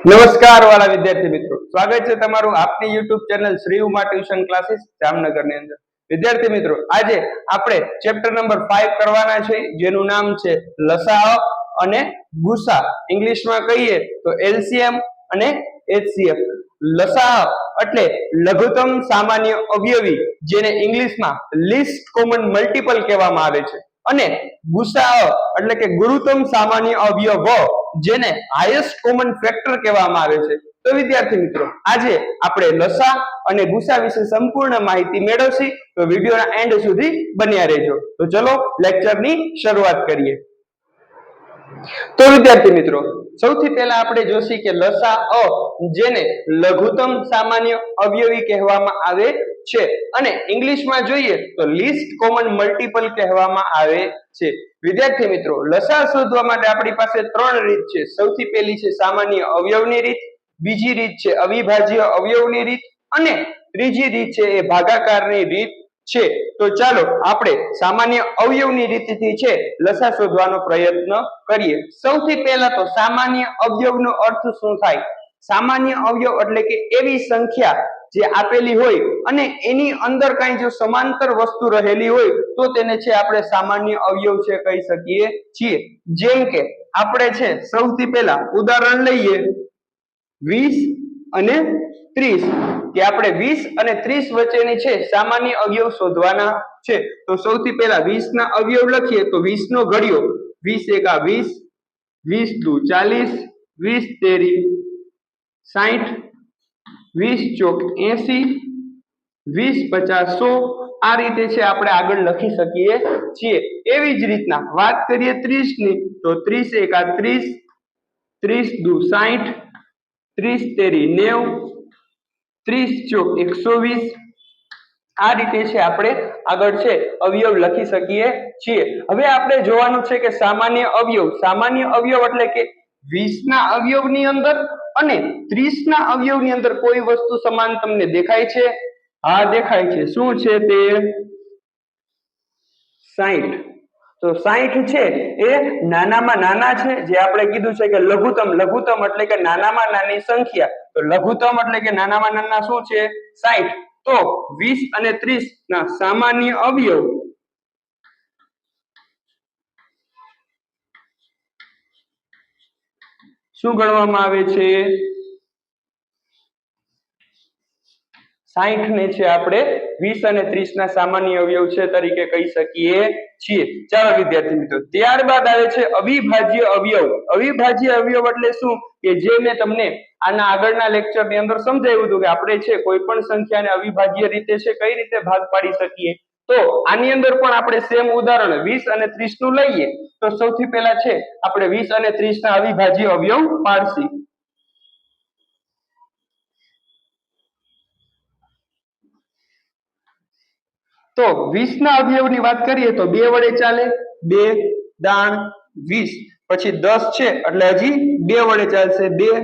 નમસ્કાર વાલા વિદ્યાર્થી મિત્રો, સ્વાગત છે તમારું આપની YouTube channel Shri Uma tuition classes Jamnagar ની અંદર. વિદ્યાર્થી મિત્રો, આજે આપણે ચેપ્ટર નંબર 5 કરવાના છે, જેનું નામ છે લસાઅ અને ગુસા. ઇંગ્લિશમાં કહીએ તો LCM અને HCF. લસાઅ એટલે લઘુત્તમ સામાન્ય અવયવી, જેને ઇંગ્લિશમાં લીસ્ટ કોમન મલ્ટીપલ કહેવામાં આવે છે, અને ગુસાઅ એટલે કે ગુરુત્તમ સામાન્ય અવયવ, જેને હાઈએસ્ટ કોમન ફેક્ટર કહેવામાં આવે છે. તો વિદ્યાર્થી મિત્રો, આજે આપણે લસા અને ગુસા વિશે સંપૂર્ણ માહિતી મેળવશી. તો વિડિયોના એન્ડ સુધી બન્યા રહેજો. તો ચલો લેક્ચરની શરૂઆત કરીએ. તો વિદ્યાર્થી મિત્રો, સૌથી પહેલા આપણે જોશી કે લસાઅ, જેને લઘુત્તમ સામાન્ય અવયવી કહેવામાં આવે છે, અને ઇંગ્લિશમાં જોઈએ તો લીસ્ટ કોમન મલ્ટીપલ કહેવામાં આવે છે. વિદ્યાર્થી મિત્રો, લસાઅ શોધવા માટે આપણી પાસે ત્રણ રીત છે. સૌથી પહેલી છે સામાન્ય અવયવની રીત, બીજી રીત છે અવિભાજ્ય અવયવની રીત, અને ત્રીજી રીત છે એ ભાગાકારની રીત છે. તો ચાલો આપણે સામાન્ય અવયવની રીતથી છે લસા શોધવાનો પ્રયત્ન કરીએ. સૌથી પહેલા તો સામાન્ય અવયવનો અર્થ શું થાય? સામાન્ય અવયવ એટલે કે એવી સંખ્યા જે આપેલી હોય અને એની અંદર કઈ જો સમાંતર વસ્તુ રહેલી હોય તો તેને છે આપણે સામાન્ય અવયવ છે કહી શકીએ છીએ. જેમ કે આપણે છે સૌથી પહેલા ઉદાહરણ લઈએ 20 અને 30, કે આપણે 20 અને 30 વચ્ચેની છે સામાન્ય અવયવ શોધવાના છે. તો સૌથી પહેલા 20 ના અવયવ લખીએ તો 20 નો ઘડિયો 20 એકા 20, 20 દુ 40, 20 તેરી 60, 20 ચોક 80, 20 50 100. આ રીતે છે આપણે આગળ લખી શકીએ છીએ. એવી જ રીતના વાત કરીએ 30 ની તો 30 એકા 30, 30 દુ 60, 30 તેરી 90, 30 ચોક 120. આ રીતે છે આપણે આગળ છે અવયવ લખી શકીએ છીએ. હવે આપણે જોવાનું છે કે સામાન્ય અવયવ એટલે કે 20 ના અવયવની અંદર અને 30 ના અવયવની અંદર કોઈ વસ્તુ સમાન તમને દેખાય છે? હા, દેખાય છે. શું છે તે? 60. તો 60 છે એ નાનામાં નાના છે, જે આપણે કીધું છે કે લઘુત્તમ એટલે કે નાનામાં નાની સંખ્યા. તો લઘુત્તમ એટલે કે નાનામાં નાના શું છે? 60. તો 20 અને 30 ના સામાન્ય અવયવ શું ગણવામાં આવે છે? 60 ને છે આપણે 20 અને 30 ના સામાન્ય અવયવ છે તરીકે કહી શકીએ છીએ. ચાલો વિદ્યાર્થી મિત્રો, ત્યારબાદ આવે છે અવિભાજ્ય અવયવ. અવિભાજ્ય અવયવ એટલે શું? કે જે મેં તમને આના આગળના લેક્ચર ની અંદર સમજાવ્યું હતું કે આપણે છે કોઈ પણ સંખ્યાને અવિભાજ્ય રીતે છે કઈ રીતે ભાગ પાડી શકીએ. તો આની અંદર પણ આપણે સેમ ઉદાહરણ 20 અને 30 નું લઈએ. તો સૌથી પહેલા છે આપણે 20 અને 30 ના અવિભાજ્ય અવયવ પાડશી. તો 20 ના અવયવની વાત કરીએ તો 2 વડે ચાલે, 2 દાણ 20, પછી 10 છે એટલે હજી 2 વડે ચાલશે, 2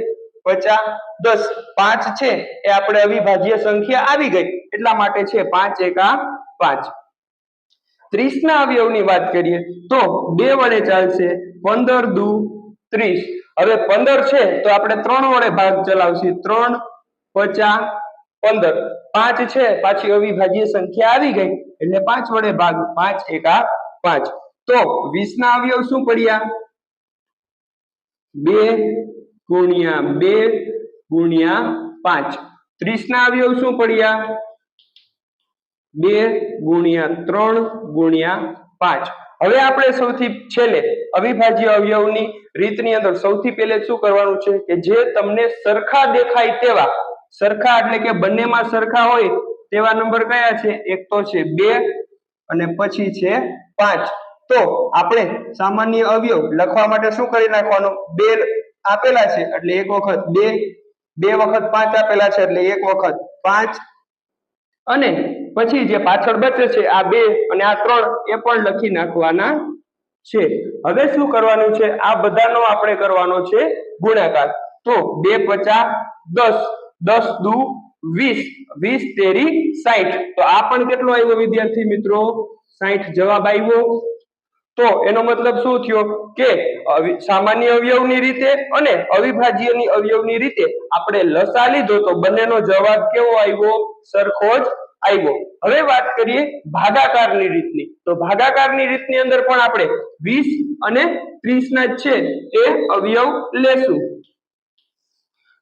50 10, 5 છે એ આપણે અવિભાજ્ય સંખ્યા આવી ગઈ એટલા માટે છે 5 એકા 5. 30 ના અવયવની વાત કરીએ તો 2 વડે ચાલશે, 15 દુ 30. હવે 15 છે તો આપણે 3 વડે ભાગ ચલાવશું, 3 50 15. 5 છે પાછી અવિભાજ્ય સંખ્યા આવી ગઈ એટલે 5 વડે ભાગ, 5 એકા 5. તો 20 ના અવયવ શું પડ્યા? 2 ગુણ્યા 2 ગુણ્યા 5. 30 ના અવયવ શું પડ્યા? 2 ગુણ્યા 3 ગુણ્યા 5. હવે આપણે સૌથી છેલ્લે અવિભાજ્ય અવયવની રીતની અંદર સૌથી પહેલે શું કરવાનું છે કે જે તમને સરખા દેખાય તેવા, સરખા એટલે કે બંનેમાં સરખા હોય તેવા નંબર કયા છે? એક તો છે 2 અને પછી છે 5. તો આપણે સામાન્ય અવયવ લખવા માટે શું કરી નાખવાનું? 2 આપેલા છે એટલે એક વખત 2, 2 વખત 5 આપેલા છે એટલે એક વખત 5, અને પછી જે પાછળ બચે છે આ 2 અને આ 3 એ પણ લખી નાખવાના છે. હવે શું કરવાનું છે? આ બધાનો આપણે કરવાનો છે ગુણાકાર. તો 2 50 10, 10 દુ 20, 20 તેરી 60. તો આ પણ કેટલો આવ્યો વિદ્યાર્થી મિત્રો? 60 જવાબ આવ્યો. તો એનો મતલબ શું થયો કે સામાન્ય અવયવની રીતે અને અવિભાજ્યની અવયવની રીતે આપણે લસા લીધો તો બંનેનો જવાબ કેવો આવ્યો? સરખો જ આવ્યો. હવે વાત કરીએ ભાગાકારની રીતની. તો ભાગાકારની રીતની અંદર પણ આપણે 20 અને 30 ના છે એ અવયવ લેશું.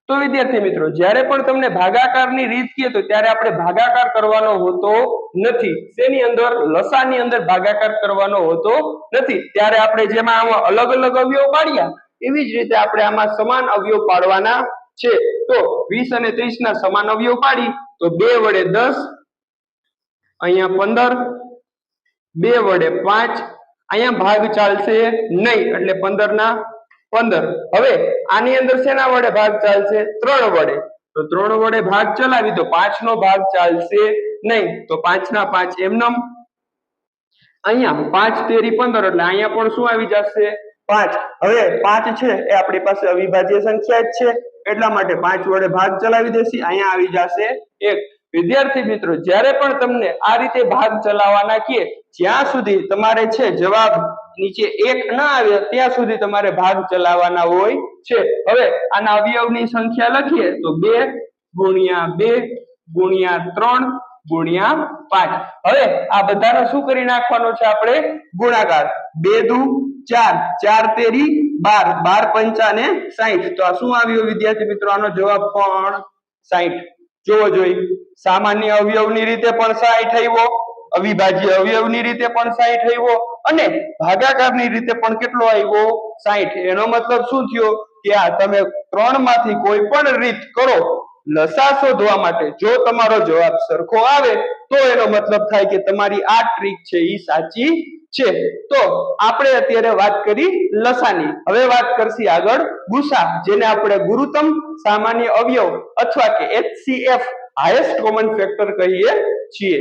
તો વિદ્યાર્થી મિત્રો, જ્યારે પણ તમને ભાગાકારની રીત કહે તો ત્યારે આપણે ભાગાકાર કરવાનો હોતો નથી. શેની અંદર? લસાની અંદર ભાગાકાર કરવાનો હોતો નથી. ત્યારે આપણે જેમાં આમાં અલગ અલગ અવયવ પાડ્યા એવી જ રીતે આપણે આમાં સમાન અવયવ પાડવાના છે. તો 20 અને 30 ના સમાન અવયવ પાડી તો 2 વડે 10, અહીંયા 15, 2 વડે 5, અહીંયા ભાગ ચાલશે નહીં એટલે 15 ના 15. હવે આની અંદર શેના વડે ભાગ ચાલશે? 3 વડે. તો 3 વડે ભાગ ચલાવી તો 5 નો ભાગ ચાલશે નહીં. તો 5 ના 5 એમનેમ. અહીંયા 5 તેરી 15 એટલે અહીંયા પણ શું આવી જશે? 5. હવે 5 છે એ આપણી પાસે અવિભાજ્ય સંખ્યા જ છે એટલા માટે 5 વડે ભાગ ચલાવી દેસી. અહીંયા આવી જશે 1. વિદ્યાર્થી મિત્રો, જ્યારે પણ તમને આ રીતે ભાગ ચલાવવાના કહે જ્યાં સુધી તમારે છે જવાબ નીચે 1 ના આવે ત્યાં સુધી તમારે ભાગ ચલાવવાના હોય છે. હવે આના અવયવની સંખ્યા લખીએ તો 2 ગુણ્યા 2 ગુણ્યા 3 ગુણ્યા 5. હવે આ બધાનો શું કરી નાખવાનો છે આપણે? ગુણાકાર. 2 દુ 4, 4 તેરી 12, 12 પંચા ને 60. તો આ શું આવ્યો વિદ્યાર્થી મિત્રો? આનો જવાબ પણ 60. જોવો જોઈ, સામાન્ય અવયવની રીતે પણ 60 આવ્યો, અવિભાજ્ય અવયવની રીતે પણ 60 આવ્યો અને ભાગાકારની રીતે પણ કેટલો આવ્યો? 60. એનો મતલબ શું થયો કે આ તમે 3 માંથી કોઈ પણ રીત કરો લસા શોધવા માટે, જો તમારો જવાબ સરખો આવે તો એનો મતલબ થાય કે તમારી આ ટ્રીક છે એ સાચી છે. તો આપણે અત્યારે વાત કરી લસાની. હવે વાત કરશી આગળ ગુસા, જેને આપણે ગુરુત્તમ સામાન્ય અવયવ અથવા કે HCF હાઈએસ્ટ કોમન ફેક્ટર કહીએ છીએ.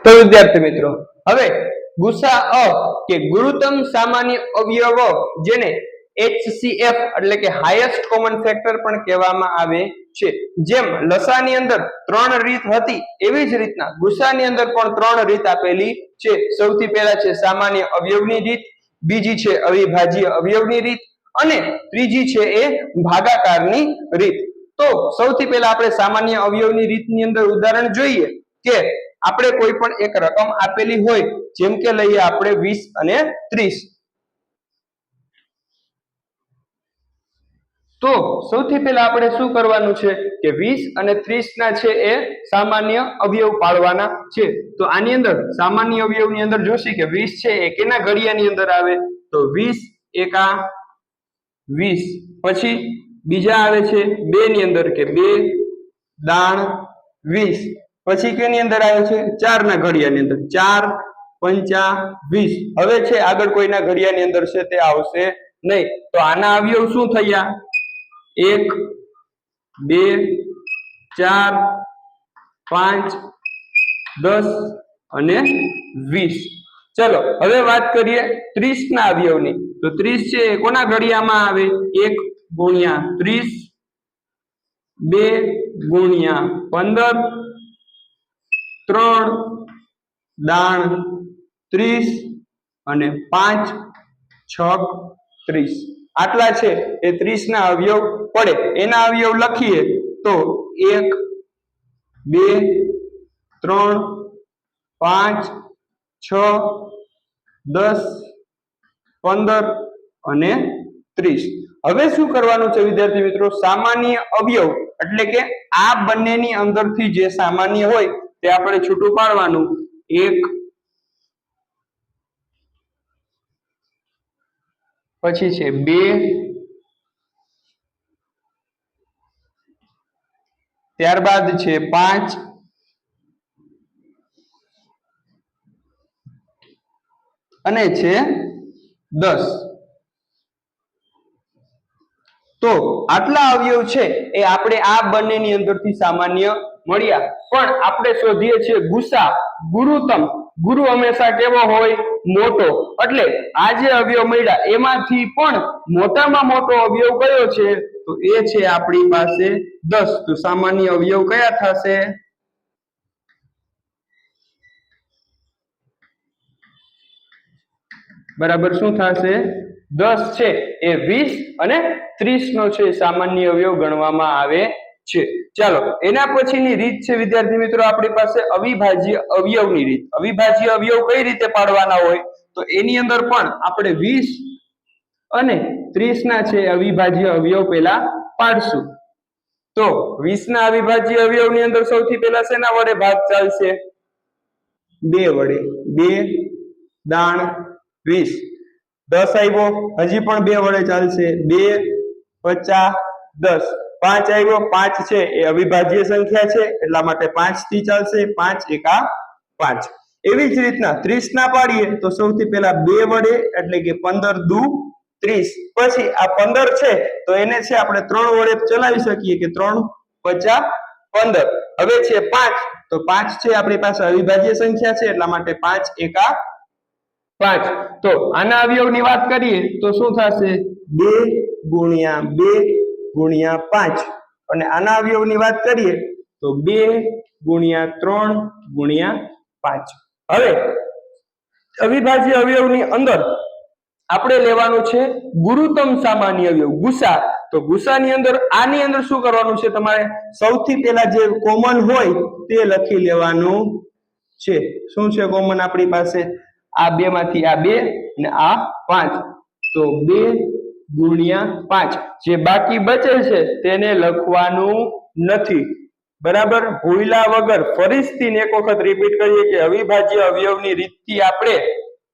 તો વિદ્યાર્થી મિત્રો, હવે ગુસા કે ગુરુત્તમ સામાન્ય અવયવો જેને HCF એટલે કે હાઈએસ્ટ કોમન ફેક્ટર પણ કહેવામાં આવે છે. જેમ લસાની અંદર 3 રીત હતી એવી જ રીતના ગુસાની અંદર પણ 3 રીત આપેલી છે. સૌથી પહેલા છે સામાન્ય અવયવની રીત, બીજી છે અવિભાજ્ય અવયવની રીત અને ત્રીજી છે એ ભાગાકારની રીત. તો સૌથી પહેલા આપણે સામાન્ય અવયવની રીતની અંદર ઉદાહરણ જોઈએ કે આપણે કોઈ પણ એક રકમ આપેલી હોય, જેમ કે લઈએ આપણે 20 અને 30. તો સૌથી પહેલા આપણે શું કરવાનું છે કે 20 અને 30 ના છે એ સામાન્ય અવયવ પાડવાના છે. તો આની અંદર સામાન્ય અવયવની અંદર જોશી કે 20 છે એ કેના ઘડિયાની અંદર આવે? તો 20 એકા 20. પછી બીજા આવે છે 2 ની અંદર કે 2 દાણ 20. પછી કેની અંદર આવે છે? 4 ના ઘડિયાની અંદર 4 પંચા 20. હવે છે આગળ કોઈના ઘડિયાની અંદર છે તે આવશે નહીં. તો આના અવયવ શું થયા? 1 2 4 5 10 અને 20. ચલો હવે વાત કરીએ 30 ના અવયવની. તો 30 છે એ કોના ઘડિયામાં આવે? 1 ગુણ્યા 30, 2 ગુણ્યા 15, 3 દાણ 30 અને 5 6 30. આટલા છે એ 30 ના અવયવ પડે. એના અવયવ લખીએ તો 1 2 3 5 6 10 15 અને 30. હવે શું કરવાનું છે વિદ્યાર્થી મિત્રો? સામાન્ય અવયવ એટલે કે આ બંનેની અંદરથી જે સામાન્ય હોય તે આપણે છૂટું પાડવાનું. 1 પછી છે 2, ત્યારબાદ છે 5 અને છે 10. તો આટલા અવયવ છે એ આપણે આ બંનેની અંદરથી સામાન્ય મળ્યા. પણ આપણે શોધીએ છીએ ગુસા, ગુરુત્તમ. ગુરુ હંમેશા કેવો હોય? મોટો. એટલે આ જે અવયવ મળ્યા એમાંથી પણ મોટામાં મોટો અવયવ કયો છે? તો એ છે આપણી પાસે 10. તો સામાન્ય અવયવ કયા થશે? બરાબર શું થશે 10 છે એ 20 અને 30 નો છે સામાન્ય અવયવ ગણવામાં આવે છે. ચાલો એના પછીની રીત છે વિદ્યાર્થી મિત્રો આપણી પાસે અવિભાજ્ય અવયવની રીત. અવિભાજ્ય અવયવ કઈ રીતે પાડવાના હોય તો એની અંદર પણ આપણે 20 અને 30 ના છે અવિભાજ્ય અવયવ પહેલા પાડશું. તો 20 ના અવિભાજ્ય અવયવની અંદર સૌથી પહેલા શેના વડે ભાગ ચાલશે 2 વડે. 2 દાણ 20 10 આવ્યો હજી પણ 2 વડે ચાલશે 2 50 10 5 આવ્યો 5 છે એ અવિભાજ્ય સંખ્યા છે એટલા માટે 5 થી ચાલશે 5 એકા 5. એવી જ રીતના 30 ના પાડીએ તો સૌથી પહેલા 2 વડે એટલે કે 15 દુ 30 પછી આ 15 છે તો એને છે આપણે 3 વડે ચલાવી શકીએ કે 3 50 15. હવે છે 5 તો 5 છે આપણી પાસે અવિભાજ્ય સંખ્યા છે એટલા માટે 5 એકા 5. તો આના અવયવની વાત કરીએ તો શું થશે 2 ગુણ્યા 2 ગુણ્યા 5 અને આના અવયવની વાત કરીએ તો 2 ગુણ્યા 3 ગુણ્યા 5. હવે અવિભાજ્ય અવયવની અંદર આપણે લેવાનું છે ગુરુત્તમ સામાન્ય અવયવ ગુસા. તો ગુસાની અંદર આની અંદર શું કરવાનું છે તમારે સૌથી પહેલા જે કોમન હોય તે લખી લેવાનું છે. શું છે કોમન આપણી પાસે આ બે માંથી આ 2 અને આ 5 તો 2 ગુણ્યા 5 જે બાકી બચે છે તેને લખવાનું નથી. બરાબર ભૂલ્યા વગર ફરીથી એક વખત રિપીટ કરીએ કે અવિભાજ્ય અવયવની રીતથી આપણે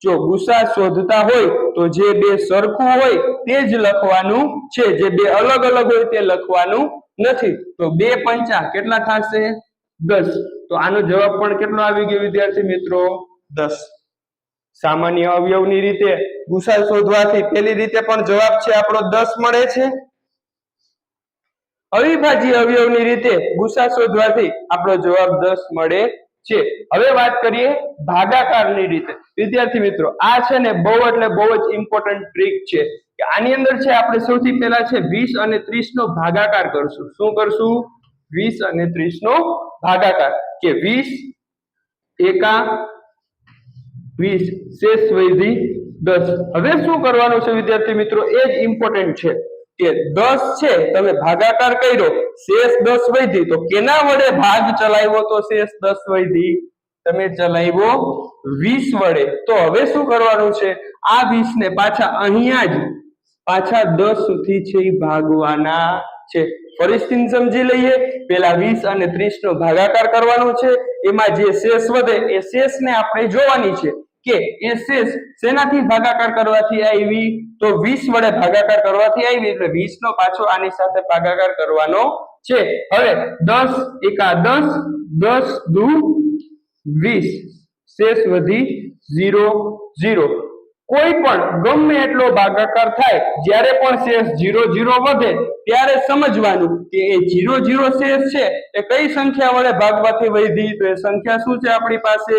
જો ગુસા શોધતા હોય તો જે બે સરખું હોય તે જ લખવાનું છે, જે બે અલગ અલગ હોય તે લખવાનું નથી. તો 2 પંચા કેટલા થશે 10. તો આનો જવાબ પણ કેટલો આવી ગયો વિદ્યાર્થી મિત્રો 10. સામાન્ય અવયવની રીતે ગુસા શોધવાથી પેલી રીતે પણ જવાબ છે આપણો 10 મળે છે. અવિભાજ્ય અવયવની રીતે ગુસા શોધવાથી આપણો જવાબ 10 મળે છે. હવે વાત કરીએ ભાગાકારની રીતે. વિદ્યાર્થી મિત્રો આ છે ને બહુ એટલે બહુ જ ઇમ્પોર્ટન્ટ ટ્રીક છે કે આની અંદર છે આપણે સૌથી પહેલા છે 20 અને 30 નો ભાગાકાર કરશું. શું કરશું 20 અને 30 નો ભાગાકાર કે 20 એકા 20 શેષ વૈધી 10. હવે શું કરવાનું છે વિદ્યાર્થી મિત્રો એ જ ઇમ્પોર્ટન્ટ છે કે 10 છે તમે ભાગાકાર કર્યો શેષ 10 વૈધી તો કેના વડે ભાગ ચલાવ્યો તો શેષ 10 વૈધી તમે ચલાવ્યો 20 વડે. તો હવે શું કરવાનું છે આ 20 ને પાછા અહીંયા જ પાછા 10 થી છે ભાગવાના છે. ફરીથી સમજી લઈએ પહેલા 20 અને 30 નો ભાગાકાર કરવાનો છે. એમાં જે શેષ વધે એ શેષને આપણે જોવાની છે કે એ શેષ શેનાથી ભાગાકાર કરવાથી આવી તો 20 વડે ભાગાકાર કરવાથી આવી એટલે 20 નો પાછો આની સાથે ભાગાકાર કરવાનો છે. હવે 10 એકા 10 10 દુ 20 શેષ વધી 0 0. કોઈ પણ ગમે એટલો ભાગાકાર થાય જ્યારે પણ શેષ 0 0 વધે ત્યારે સમજવાનું કે એ 0 0 શેષ છે એ કઈ સંખ્યા વડે ભાગવાથી વધી તો એ સંખ્યા શું છે આપણી પાસે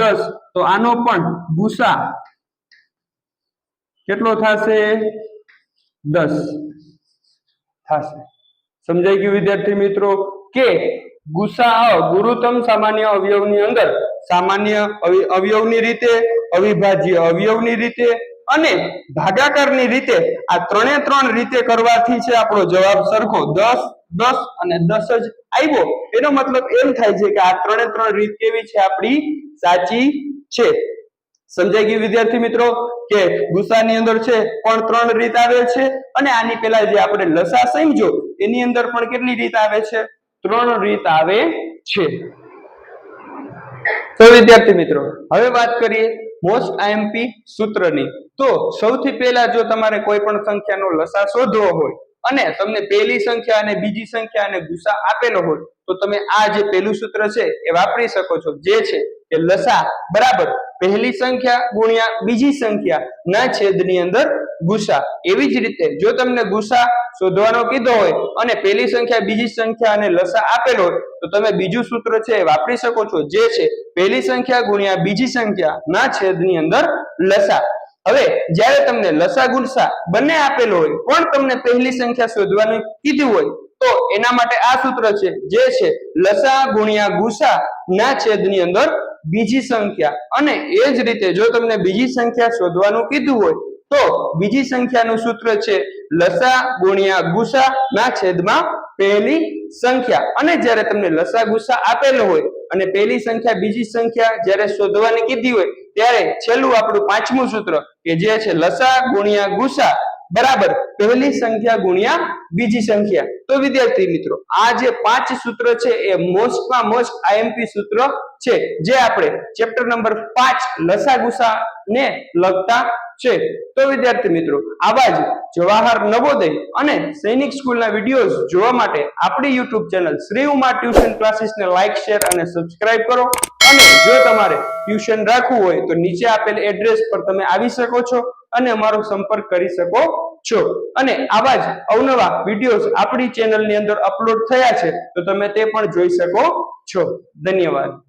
10. તો આનો પણ ગુસા કેટલો થશે 10 થશે. સમજાઈ ગયું વિદ્યાર્થી મિત્રો કે ગુસા ગુરુત્તમ સામાન્ય અવયવની અંદર સામાન્ય અવયવની રીતે અવિભાજ્ય અવયવની રીતે અને ભાગાકારની રીતે આ ત્રણ રીતે કરવાથી છે આપણો જવાબ સરખો 10 10 અને 10 જ આવ્યો. એનો મતલબ એમ થાય છે કે આ ત્રણ રીત કેવી છે આપણી સાચી છે. સમજાઈ ગયું વિદ્યાર્થી મિત્રો કે ગુસાની અંદર છે પણ 3 રીત આવે છે અને આની પહેલા જે આપણે લસા સમજો એની અંદર પણ કેટલી રીત આવે છે 3 રીત આવે છે. તો વિદ્યાર્થી મિત્રો હવે વાત કરીએ મોસ્ટ આઈએમપી સૂત્રની. તો સૌથી પહેલા જો તમારે કોઈ પણ સંખ્યાનો લસા શોધવો હોય અને તમને પહેલી સંખ્યા અને બીજી સંખ્યા અને ગુસા આપેલો હોય તો તમે આ જે પહેલું સૂત્ર છે એ વાપરી શકો છો, જે છે કે લસા બરાબર પહેલી સંખ્યા ગુણ્યા બીજી સંખ્યા ના છેદની અંદર ગુસા. એવી જ રીતે જો તમને ગુસા શોધવાનો કીધો હોય અને પહેલી સંખ્યા બીજી સંખ્યા અને લસા આપેલો હોય તો તમે બીજું સૂત્ર છે એ વાપરી શકો છો, જે છે પહેલી સંખ્યા ગુણ્યા બીજી સંખ્યા ના છેદની અંદર લસા. હવે જ્યારે તમને લસા ગુસા બંને આપેલો હોય પણ તમને પહેલી સંખ્યા શોધવાનું કીધું હોય તો એના માટે આ સૂત્ર છે જે છે લસા ગુણ્યા ગુસા ના છેદની અંદર બીજી સંખ્યા. અને એ જ રીતે જો તમને બીજી સંખ્યા શોધવાનું કીધું હોય તો બીજી સંખ્યાનું સૂત્ર છે લસા ગુણ્યા ગુસા ના છેદમાં પહેલી સંખ્યા. અને જ્યારે તમને લસા ગુસા આપેલો હોય અને પહેલી સંખ્યા બીજી સંખ્યા જ્યારે શોધવાની કીધી હોય ત્યારે છેલ્લું આપણું પાંચમું સૂત્ર કે જે છે લસા ગુણ્યા ગુસા બરાબર પહેલી સંખ્યા ગુણ્યા બીજી સંખ્યા. તો વિદ્યાર્થી મિત્રો આ જે 5 સૂત્ર છે એ મોસ્ટમાં મોસ્ટ આઈએમપી સૂત્ર છે જે આપણે ચેપ્ટર નંબર 5 લસા ગુસા ને લગતા છે. તો વિદ્યાર્થી મિત્રો આવા જ જવાહર નવોદય અને સૈનિક સ્કૂલના વિડીયોઝ જોવા માટે આપણી YouTube channel Shri Uma tuition ક્લાસીસને લાઈક શેર અને સબસ્ક્રાઇબ કરો. અને જો તમારે ટ્યુશન રાખવું હોય તો નીચે આપેલ એડ્રેસ પર તમે આવી શકો છો અને અમારો સંપર્ક કરી શકો છો. અને આવા જ અવનવા વિડીયોઝ આપણી ચેનલની અંદર અપલોડ થયા છે તો તમે તે પણ જોઈ શકો છો. ધન્યવાદ.